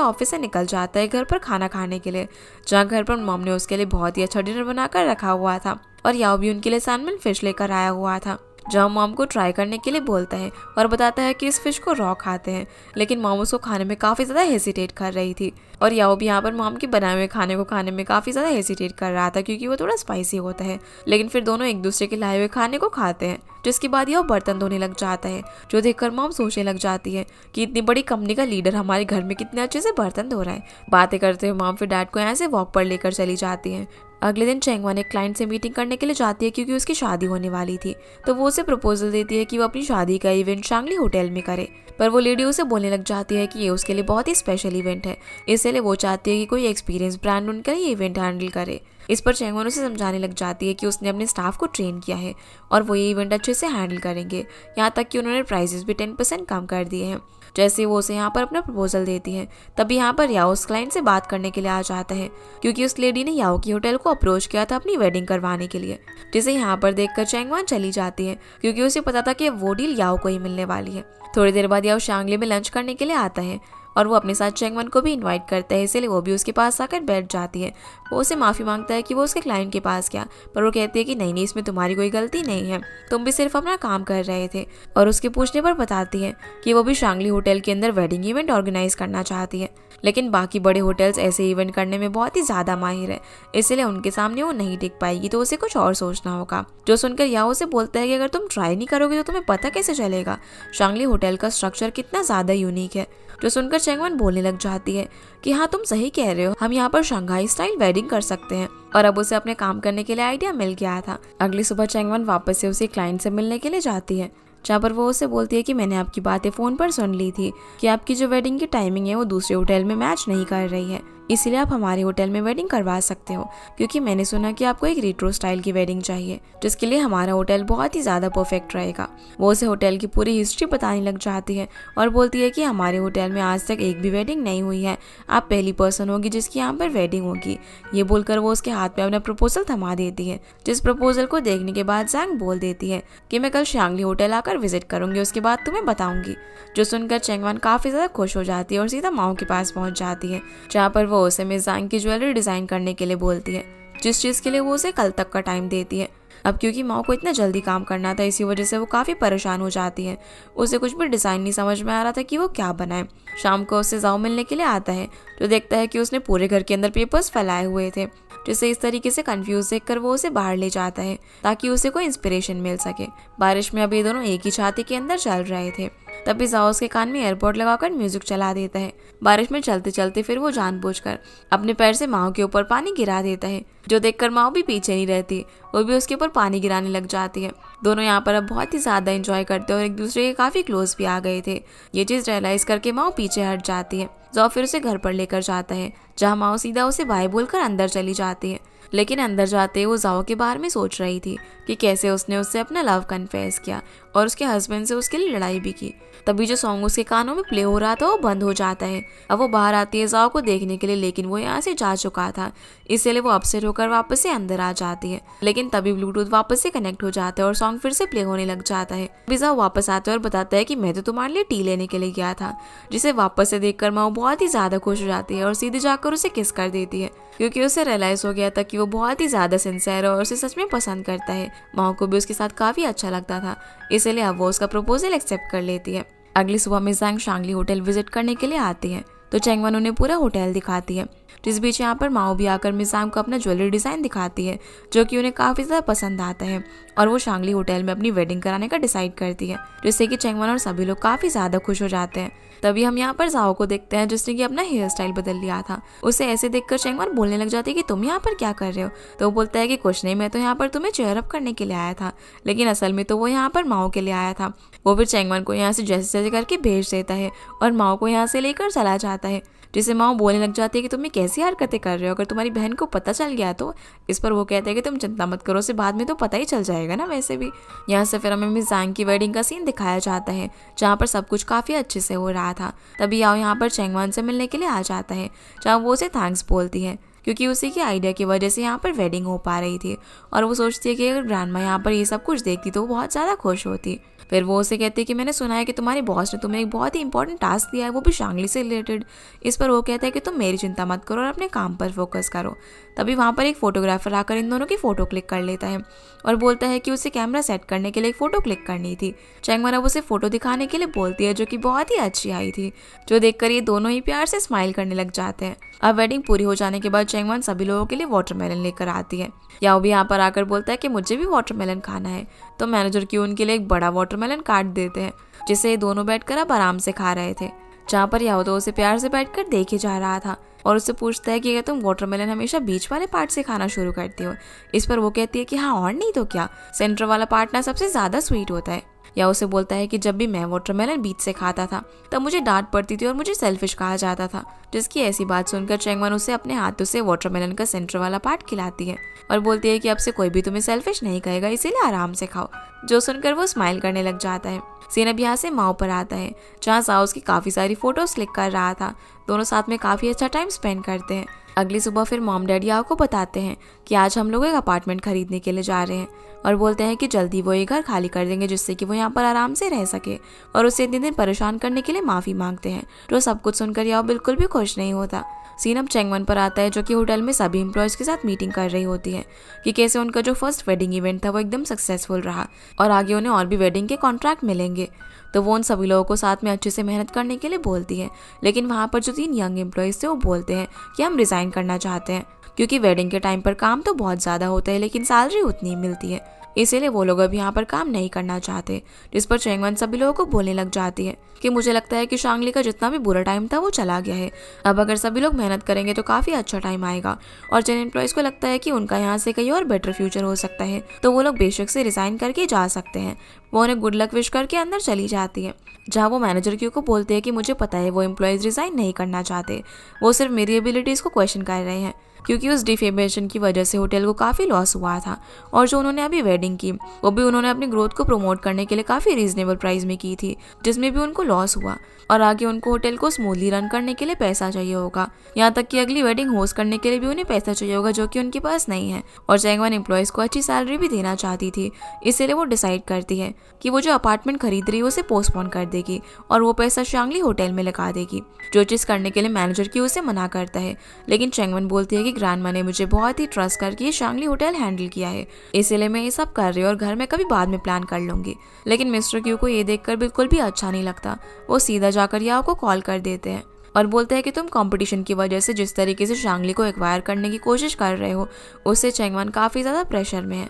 ऑफिस से निकल जाता है घर पर खाना खाने के लिए, जहाँ घर पर मॉम ने उसके लिए बहुत ही अच्छा डिनर बनाकर रखा हुआ था और याओ भी उनके लिए सैल्मन फिश लेकर आया हुआ था, जहाँ मॉम को ट्राई करने के लिए बोलता है और बताता है कि इस फिश को रॉ खाते हैं। लेकिन मॉम उसको खाने में काफ़ी ज़्यादा हेसिटेट कर रही थी और याओ भी यहाँ पर मॉम के बनाए हुए खाने को खाने में काफ़ी ज़्यादा हेसिटेट कर रहा था क्योंकि वो थोड़ा स्पाइसी होता है। लेकिन फिर दोनों एक दूसरे के लाए हुए खाने को खाते हैं, जिसके बाद याओ बर्तन धोने लग जाता है, जो देखकर मॉम सोचने लग जाती है कि इतनी बड़ी कंपनी का लीडर हमारे घर में कितने अच्छे से बर्तन धो रहा है। बातें करते हुए मॉम फिर डैड को यहाँ से वॉक पर लेकर चली जाती है। अगले दिन चेंगवन एक क्लाइंट से मीटिंग करने के लिए जाती है क्योंकि उसकी शादी होने वाली थी, तो वो उसे प्रपोजल देती है कि वो अपनी शादी का इवेंट शांगली होटल में करे। पर वो लेडी उसे बोलने लग जाती है कि ये उसके लिए बहुत ही स्पेशल इवेंट है, इसलिए वो चाहती है कि कोई एक्सपीरियंस ब्रांड उनका ये इवेंट हैंडल करे। इस पर चेंगवन उसे समझाने लग जाती है कि उसने अपने स्टाफ को ट्रेन किया है और वो ये इवेंट अच्छे से हैंडल करेंगे, यहाँ तक कि उन्होंने प्राइसेस भी 10% कम कर दिए हैं। जैसे वो उसे यहाँ पर अपना प्रपोजल देती है तभी यहाँ पर याओ उस क्लाइंट से बात करने के लिए आ जाता है क्योंकि उस लेडी ने याओ की होटल को अप्रोच किया था अपनी वेडिंग करवाने के लिए, जिसे यहाँ पर देखकर चेंगवन चली जाती है क्योंकि उसे पता था कि वो डील याओ को ही मिलने वाली है। थोड़ी देर बाद याओ शांगली में लंच करने के लिए आता है और वो अपने साथ चेंगवन को भी इनवाइट करता है, इसलिए वो भी उसके पास आकर बैठ जाती है। वो उसे माफ़ी मांगता है कि वो उसके क्लाइंट के पास गया, पर वो कहती है कि नहीं नहीं, इसमें तुम्हारी कोई गलती नहीं है, तुम भी सिर्फ अपना काम कर रहे थे। और उसके पूछने पर बताती है कि वो भी शांगली होटल के अंदर वेडिंग इवेंट ऑर्गेनाइज करना चाहती है, लेकिन बाकी बड़े होटल्स ऐसे इवेंट करने में बहुत ही ज़्यादा माहिर है, इसलिए उनके सामने वो नहीं टिक पाएगी, तो उसे कुछ और सोचना होगा। जो सुनकर याओ से बोलता है कि अगर तुम ट्राई नहीं करोगे तो तुम्हें पता कैसे चलेगा शांगली होटल का स्ट्रक्चर कितना ज़्यादा यूनिक है। जो सुनकर चेंगवन बोलने लग जाती है कि हाँ तुम सही कह रहे हो, हम यहाँ पर शंघाई स्टाइल वेडिंग कर सकते हैं। और अब उसे अपने काम करने के लिए आइडिया मिल गया था। अगली सुबह चेंगवन वापस से उसी क्लाइंट से मिलने के लिए जाती है, जहाँ पर वो उसे बोलती है कि मैंने आपकी बातें फ़ोन पर सुन ली थी कि आपकी जो वेडिंग की टाइमिंग है वो दूसरे होटल में मैच नहीं कर रही है, इसलिए आप हमारे होटल में वेडिंग करवा सकते हो, क्योंकि मैंने सुना कि आपको एक रेट्रो स्टाइल की वेडिंग चाहिए, जिसके लिए हमारा होटल बहुत ही ज़्यादा परफेक्ट रहेगा। वो उसे होटल की पूरी हिस्ट्री बताने लग जाती है और बोलती है कि हमारे होटल में आज तक एक भी वेडिंग नहीं हुई है, आप पहली पर्सन होगी जिसकी यहाँ पर वेडिंग होगी। ये बोलकर वो उसके हाथ में अपना प्रपोजल थमा देती है, जिस प्रपोजल को देखने के बाद जैंग बोल देती है कि मैं कल शांगली होटल आकर विजिट करूंगी, उसके बाद तुम्हें बताऊंगी। जो सुनकर चेंगवन काफ़ी ज़्यादा खुश हो जाती है और सीधा माओ के पास पहुंच जाती है, जहाँ पर वो उसे मिस जैंग की ज्वेलरी डिज़ाइन करने के लिए बोलती है, जिस चीज़ के लिए वो उसे कल तक का टाइम देती है। अब क्योंकि माओ को इतना जल्दी काम करना था, इसी वजह से वो काफ़ी परेशान हो जाती है। उसे कुछ भी डिज़ाइन नहीं समझ में आ रहा था कि वो क्या बनाए। शाम को उससे जाओ मिलने के लिए आता है, जो देखता है कि उसने पूरे घर के अंदर पेपर्स फैलाए हुए थे, जिसे इस तरीके से कंफ्यूज देखकर वो उसे बाहर ले जाता है ताकि उसे कोई इंस्पिरेशन मिल सके। बारिश में अब ये दोनों एक ही छाते के अंदर चल रहे थे, तभी जाओ उसके कान में एयरपोर्ट लगाकर म्यूजिक चला देता है। बारिश में चलते चलते फिर वो जानबूझकर अपने पैर से माओ के ऊपर पानी गिरा देता है, जो देखकर माओ भी पीछे नहीं रहती, वो भी उसके ऊपर पानी गिराने लग जाती है। दोनों यहाँ पर अब बहुत ही ज़्यादा एंजॉय करते हैं और एक दूसरे के काफ़ी क्लोज भी आ गए थे। ये चीज़ रियलाइज़ करके माओ पीछे हट जाती है। जाओ फिर उसे घर पर लेकर जाता है, जहाँ माओ सीधा उसे बाय बोलकर अंदर चली जाती है। लेकिन अंदर जाते वो जाओ के बारे में सोच रही थी कि कैसे उसने उससे अपना लव कन्फेस किया और उसके हस्बैंड से उसके लिए लड़ाई भी की। तभी जो सॉन्ग उसके कानों में प्ले हो रहा था वो बंद हो जाता है। अब वो बाहर आती है जाओ को देखने के लिए, लेकिन वो यहाँ से जा चुका था, इसलिए वो अपसेट होकर वापस से अंदर आ जाती है। लेकिन तभी ब्लूटूथ वापस से कनेक्ट हो जाता है और सॉन्ग फिर से प्ले होने लग जाता है। अभी जाओ वापस आता है और बताता है कि मैं तो तुम्हारे लिए टी लेने के लिए गया था, जिसे वापस से देखकर माओ बहुत ही ज्यादा खुश हो जाती है और सीधे जाकर उसे किस कर देती है, क्योंकि उसे रियलाइज हो गया था कि वो बहुत ही ज्यादा सिंसियर है और उसे सच में पसंद करता है। माओ को भी उसके साथ काफी अच्छा लगता था, इसलिए अब वो उसका प्रपोजल एक्सेप्ट कर लेती है। अगली सुबह में जैंग शांगली होटल विजिट करने के लिए आती है, तो चेंगवन उन्हें पूरा होटल दिखाती है। जिस बीच यहाँ पर माओ भी आकर मिजांग को अपना ज्वेलरी डिज़ाइन दिखाती है, जो कि उन्हें काफ़ी ज़्यादा पसंद आता है और वो शांगली होटल में अपनी वेडिंग कराने का डिसाइड करती है, जिससे कि चेंगवन और सभी लोग काफ़ी ज़्यादा खुश हो जाते हैं। तभी हम यहाँ पर जाओ को देखते हैं, जिसने कि अपना हेयर स्टाइल बदल लिया था। उसे ऐसे देखकर चेंगवन बोलने लग जाती है कि तुम यहाँ पर क्या कर रहे हो। तो वो बोलता है कि कुछ नहीं, मैं तो यहाँ पर तुम्हें चेयर अप करने के लिए आया था, लेकिन असल में तो वो यहाँ पर माओ के लिए आया था। वो फिर चेंगवन को यहाँ से जैसे तैसे करके भेज देता है और माओ को यहाँ से लेकर चला जाता जाता है, जिसे माओ बोलने लग जाती है कि तुम ये कैसी हरकतें कर रहे हो, अगर तुम्हारी बहन को पता चल गया तो। इस पर वो कहते हैं कि तुम चिंता मत करो, उसे बाद में तो पता ही चल जाएगा ना वैसे भी। यहाँ से फिर हमें मिस जैंग की वेडिंग का सीन दिखाया जाता है, जहाँ पर सब कुछ काफ़ी अच्छे से हो रहा था। तभी याओ यहाँ पर चैंगवान से मिलने के लिए आ जाता है, जहाँ वो उसे थैंक्स बोलती है, क्योंकि उसी के आइडिया की वजह से यहाँ पर वेडिंग हो पा रही थी। और वो सोचती है कि अगर ग्रैंडमा यहाँ पर ये सब कुछ देखती तो वो बहुत ज़्यादा खुश होती। फिर वो उसे कहती है कि मैंने सुना है कि तुम्हारे बॉस ने तुम्हें एक बहुत ही इंपॉर्टेंट टास्क दिया है, वो भी शांगली से रिलेटेड। इस पर वो कहता है कि तुम मेरी चिंता मत करो और अपने काम पर फोकस करो। तभी वहाँ पर एक फोटोग्राफर आकर इन दोनों की फ़ोटो क्लिक कर लेता है और बोलता है कि उसे कैमरा सेट करने के लिए एक फ़ोटो क्लिक करनी थी। चैंगवन अब उसे फ़ोटो दिखाने के लिए बोलती है, जो कि बहुत ही अच्छी आई थी, जो देखकर ये दोनों ही प्यार से स्माइल करने लग जाते हैं। अब वेडिंग पूरी हो जाने के बाद चैंगवन सभी लोगों के लिए वाटरमेलन लेकर आती है। याओ भी यहाँ पर आकर बोलता है कि मुझे भी वाटरमेलन खाना है, तो मैनेजर क्यू उनके लिए एक बड़ा वाटरमेलन काट देते हैं, जिसे ये दोनों बैठकर अब आराम से खा रहे थे। जहाँ पर याओ तो उसे प्यार से बैठकर देखे जा रहा था और उससे पूछता है कि अगर तुम वाटरमेलन हमेशा बीच वाले पार्ट से खाना शुरू करती हो। इस पर वो कहती है कि हाँ, और नहीं तो क्या, सेंटर वाला पार्ट ना सबसे ज़्यादा स्वीट होता है। या उसे बोलता है कि जब भी मैं वाटरमेलन बीच से खाता था तब मुझे डांट पड़ती थी और मुझे सेल्फिश कहा जाता था। जिसकी ऐसी बात सुनकर चैंगवन उसे अपने हाथों से वाटरमेलन का सेंटर वाला पार्ट खिलाती है और बोलती है कि अब से कोई भी तुम्हें सेल्फिश नहीं कहेगा, इसीलिए आराम से खाओ। जो सुनकर वो स्माइल करने लग जाता है। सीन अब यहाँ से माओ पर आता है, जहाँ साओ उसकी काफ़ी सारी फोटोज क्लिक कर रहा था। दोनों साथ में काफ़ी अच्छा टाइम स्पेंड करते हैं। अगली सुबह फिर मॉम डैडी याओ को बताते हैं कि आज हम लोग एक अपार्टमेंट खरीदने के लिए जा रहे हैं और बोलते हैं कि जल्दी वो ये घर खाली कर देंगे, जिससे कि वो यहाँ पर आराम से रह सके, और उसे इतने दिन परेशान करने के लिए माफ़ी मांगते हैं। तो सब कुछ सुनकर याओ बिल्कुल भी खुश नहीं होता। सीन अब चैंगवन पर आता है, जो कि होटल में सभी एम्प्लॉयज़ के साथ मीटिंग कर रही होती है कि कैसे उनका जो फर्स्ट वेडिंग इवेंट था वो एकदम सक्सेसफुल रहा और आगे उन्हें और भी वेडिंग के कॉन्ट्रैक्ट मिलेंगे। तो वो उन सभी लोगों को साथ में अच्छे से मेहनत करने के लिए बोलती है, लेकिन वहाँ पर जो 3 यंग एम्प्लॉयज़ थे वो बोलते हैं कि हम रिज़ाइन करना चाहते हैं, क्योंकि वेडिंग के टाइम पर काम तो बहुत ज़्यादा होता है लेकिन सैलरी उतनी ही मिलती है, इसीलिए वो लोग अब यहाँ पर काम नहीं करना चाहते। जिस पर चैंगवन सभी लोगों को बोलने लग जाती है कि मुझे लगता है कि शांगली का जितना भी बुरा टाइम था वो चला गया है, अब अगर सभी लोग मेहनत करेंगे तो काफ़ी अच्छा टाइम आएगा, और जिन एम्प्लॉयज़ को लगता है कि उनका यहाँ से कहीं और बेटर फ्यूचर हो सकता है तो वो लोग बेशक से रिज़ाइन करके जा सकते हैं। वो उन्हें गुड लक विश करके अंदर चली जाती है, जहाँ वो मैनेजर क्यू को बोलते हैं कि मुझे पता है वो एम्प्लॉयज़ रिज़ाइन नहीं करना चाहते, वो सिर्फ मेरी एबिलिटीज़ को क्वेश्चन कर रहे हैं, क्योंकि उस डिफेमेशन की वजह से होटल को काफ़ी लॉस हुआ था, और जो उन्होंने अभी वेडिंग की वो भी उन्होंने अपनी ग्रोथ को प्रमोट करने के लिए काफ़ी रीजनेबल प्राइस में की थी, जिसमें भी उनको लॉस हुआ, और आगे उनको होटल को स्मूथली रन करने के लिए पैसा चाहिए होगा, यहाँ तक कि अगली वेडिंग होस्ट करने के लिए भी उन्हें पैसा चाहिए होगा, जो कि उनके पास नहीं है। और चैंगवन एम्प्लॉयज़ को अच्छी सैलरी भी देना चाहती थी, इसीलिए वो डिसाइड करती है कि वो जो अपार्टमेंट खरीद रही है उसे पोस्टपोन कर देगी और वो पैसा शांगली होटल में लगा देगी, जो चीज़ करने के लिए मैनेजर की उसे मना करता है। लेकिन चैंगवन बोलती है कि ग्रैंडमा ने मुझे बहुत ही ट्रस्ट करके ये शांगली होटल हैंडल किया है, इसीलिए मैं ये सब कर रही हूँ और घर में कभी बाद में प्लान कर लूंगी। लेकिन मिस्टर क्यू को ये देखकर बिल्कुल भी अच्छा नहीं लगता। वो सीधा जाकर याओ को कॉल कर देते हैं और बोलते हैं कि तुम कंपटीशन की वजह से जिस तरीके से शांगली को एक्वायर करने की कोशिश कर रहे हो उससे चैंगवन काफ़ी ज़्यादा प्रेशर में है,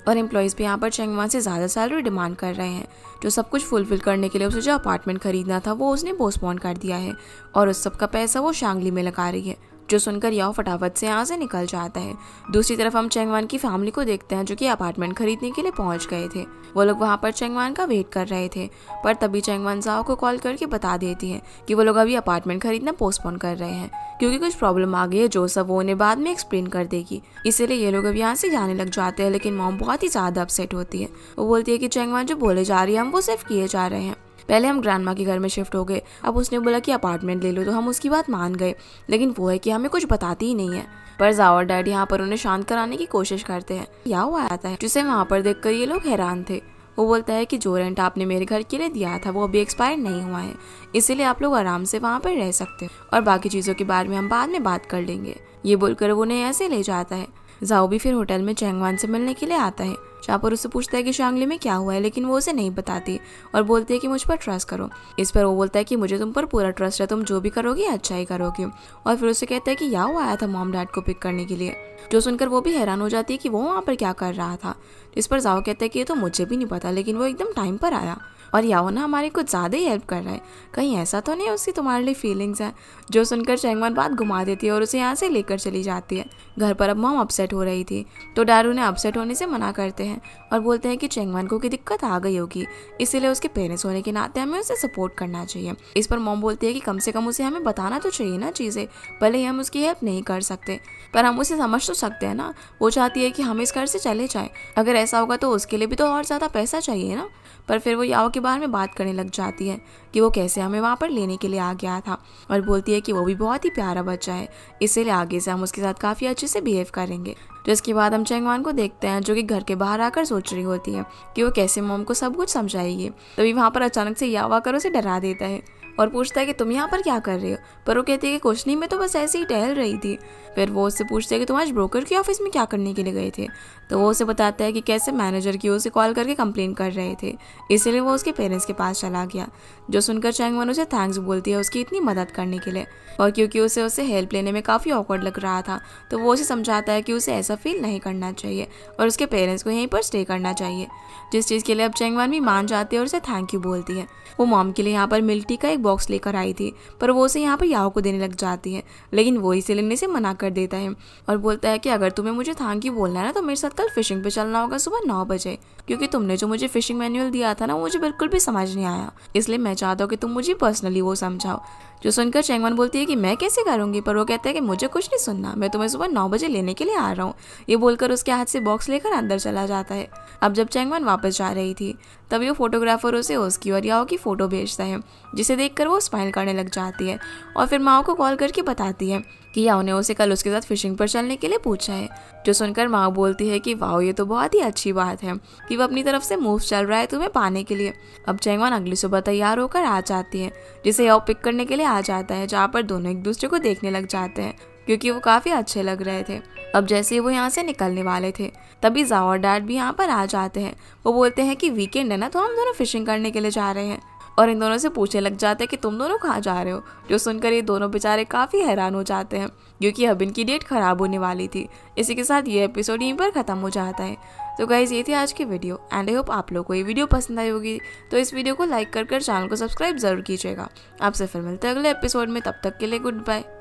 और एम्प्लॉयज़ भी यहाँ पर चैंगवन से ज़्यादा सैलरी डिमांड कर रहे हैं। जो सब कुछ फुलफिल करने के लिए उसे जो अपार्टमेंट खरीदना था वो उसने पोस्टपोन कर दिया है, और उस सब का पैसा वो शांगली में लगा रही है, जो सुनकर याओ फटाफट से यहाँ से निकल जाता है। दूसरी तरफ हम चैंगवन की फैमिली को देखते हैं, जो कि अपार्टमेंट खरीदने के लिए पहुँच गए थे। वो लोग वहाँ पर चैंगवन का वेट कर रहे थे, पर तभी चैंगवन जाओ को कॉल करके बता देती है कि वो लोग अभी अपार्टमेंट खरीदना पोस्टपोन कर रहे हैं, क्योंकि कुछ प्रॉब्लम आ गई है, जो सब वो उन्हें बाद में एक्सप्लेन कर देगी। इसीलिए ये लोग अब यहाँ से जाने लग जाते हैं, लेकिन मॉम बहुत ही ज़्यादा अपसेट होती है। वो बोलती है कि चैंगवन जो बोले जा रही है हम वो सिर्फ किए जा रहे हैं, पहले हम ग्रैंडमा के घर में शिफ्ट हो गए, अब उसने बोला कि अपार्टमेंट ले लो तो हम उसकी बात मान गए, लेकिन वो है कि हमें कुछ बताती ही नहीं है। पर जाओ और डैडी यहाँ पर उन्हें शांत कराने की कोशिश करते हैं। याओ आता है, जिसे वहाँ पर देखकर ये लोग हैरान थे। वो बोलता है कि जो रेंट आपने मेरे घर के लिए दिया था वो अभी एक्सपायर नहीं हुआ है, इसीलिए आप लोग आराम से वहाँ पर रह सकते हो और बाकी चीज़ों के बारे में हम बाद में बात कर लेंगे। ये बोलकर वो उन्हें ऐसे ले जाता है। जाओ भी फिर होटल में चैंगवन से मिलने के लिए आता है, जहाँ पर उससे पूछता है कि शांगली में क्या हुआ है, लेकिन वो उसे नहीं बताती और बोलती है कि मुझ पर ट्रस्ट करो। इस पर वो बोलता है कि मुझे तुम पर पूरा ट्रस्ट है, तुम जो भी करोगी अच्छा ही करोगी, और फिर उसे कहता है कि याओ आया था मॉम डैड को पिक करने के लिए, जो सुनकर वो भी हैरान हो जाती है कि वो वहाँ पर क्या कर रहा था। इस पर जाओ कहता है कि ये तो मुझे भी नहीं पता, लेकिन वो एकदम टाइम पर आया, और याओ ना हमारी कुछ ज़्यादा ही हेल्प कर रहा है, कहीं ऐसा तो नहीं उसकी तुम्हारे लिए फीलिंग्स है। जो सुनकर चैंगमन बात घुमा देती है और उसे यहाँ से लेकर चली जाती है। घर पर अब मॉम अपसेट हो रही थी तो डैड उन्हें अपसेट होने से मना करते हैं और बोलते हैं कि चैंगमन को की दिक्कत आ गई होगी, इसीलिए उसके पेरेंट्स होने के नाते हमें उसे सपोर्ट करना चाहिए। इस पर मॉम बोलती है कि कम से कम उसे हमें बताना तो चाहिए ना चीज़ें, भले ही हम उसकी हेल्प नहीं कर सकते पर हम उसे समझ तो सकते हैं ना। वो चाहती है कि हम इस घर से चले जाएं, अगर ऐसा होगा तो उसके लिए भी तो और ज़्यादा पैसा चाहिए ना। पर फिर वो याओ के बारे में बात करने लग जाती है कि वो कैसे हमें वहाँ पर लेने के लिए आ गया था और बोलती है कि वो भी बहुत ही प्यारा बच्चा है, इसीलिए आगे से हम उसके साथ काफ़ी अच्छे से बिहेव करेंगे। जिसके बाद हम चैंगवान को देखते हैं जो कि घर के बाहर आकर सोच रही होती है कि वो कैसे मॉम को सब कुछ समझाएगी। तभी वहाँ पर अचानक से याओ आकर उसे डरा देता है और पूछता है कि तुम यहाँ पर क्या कर रही हो, पर वो कहती है कि कुछ नहीं, मैं तो बस ऐसे ही टहल रही थी। फिर वो उससे पूछते हैं कि तुम आज ब्रोकर के ऑफिस में क्या करने के लिए गए थे। तो वो उसे बताता है कि कैसे मैनेजर की उसे कॉल करके कंप्लेन कर रहे थे, इसीलिए वो उसके पेरेंट्स के पास चला गया। जो सुनकर चैंगवन उसे थैंक्स बोलती है उसकी इतनी मदद करने के लिए, और क्योंकि उसे उससे हेल्प लेने में काफ़ी ऑकवर्ड लग रहा था तो वो उसे समझाता है कि उसे ऐसा फील नहीं करना चाहिए और उसके पेरेंट्स को यहीं पर स्टे करना चाहिए, जिस चीज़ के लिए अब चैंगवन भी मान जाती है और उसे थैंक यू बोलती है। वो मॉम के लिए यहाँ पर मिल्क टी का एक बॉक्स लेकर आई थी पर वो उसे यहाँ पर याओ को देने लग जाती है, लेकिन वो इसे लेने से मना कर देता है और बोलता है कि अगर तुम्हें मुझे थैंक यू बोलना है ना तो मेरे साथ कल फिशिंग पे चलना होगा सुबह 9 बजे, क्योंकि तुमने जो मुझे फिशिंग मैनुअल दिया था ना वो मुझे बिल्कुल भी समझ नहीं आया, इसलिए मैं चाहता हूँ कि तुम मुझे पर्सनली वो समझाओ। जो सुनकर चैंगवन बोलती है कि मैं कैसे करूँगी, पर वो कहता है कि मुझे कुछ नहीं सुनना, मैं तुम्हें सुबह 9 बजे लेने के लिए आ रहा हूँ। ये बोलकर उसके हाथ से बॉक्स लेकर अंदर चला जाता है। अब जब चैंगवन वापस जा रही थी तभी वो फोटोग्राफर उसे उसकी और याओ की फ़ोटो भेजता है, जिसे देखकर वो स्माइल करने लग जाती है और फिर माओ को कॉल करके बताती है कि याओ ने उसे कल उसके साथ फिशिंग पर चलने के लिए पूछा है। जो सुनकर माओ बोलती है कि वाओ ये तो बहुत ही अच्छी बात है कि वो अपनी तरफ से मूव चल रहा है तुम्हें पाने के लिए। अब चैंगवन अगली सुबह तैयार होकर आ जाती है, जिसे याओ पिक करने के लिए आ जाता है, जहाँ पर दोनों एक दूसरे को देखने लग जाते हैं क्योंकि वो काफ़ी अच्छे लग रहे थे। अब जैसे ही वो यहाँ से निकलने वाले थे तभी जाओ और डैड भी यहाँ पर आ जाते हैं। वो बोलते हैं कि वीकेंड है ना तो हम दोनों फिशिंग करने के लिए जा रहे हैं और इन दोनों से पूछने लग जाते हैं कि तुम दोनों कहाँ जा रहे हो। जो सुनकर ये दोनों बेचारे काफ़ी हैरान हो जाते हैं क्योंकि अब इनकी डेट ख़राब होने वाली थी। इसी के साथ ये एपिसोड यहीं पर ख़त्म हो जाता है। तो गाइज़ ये थी आज की वीडियो एंड आई होप आप लोगों को ये वीडियो पसंद आई होगी, तो इस वीडियो को लाइक कर चैनल को सब्सक्राइब ज़रूर कीजिएगा। आपसे फिर मिलते हैं अगले एपिसोड में, तब तक के लिए गुड बाय।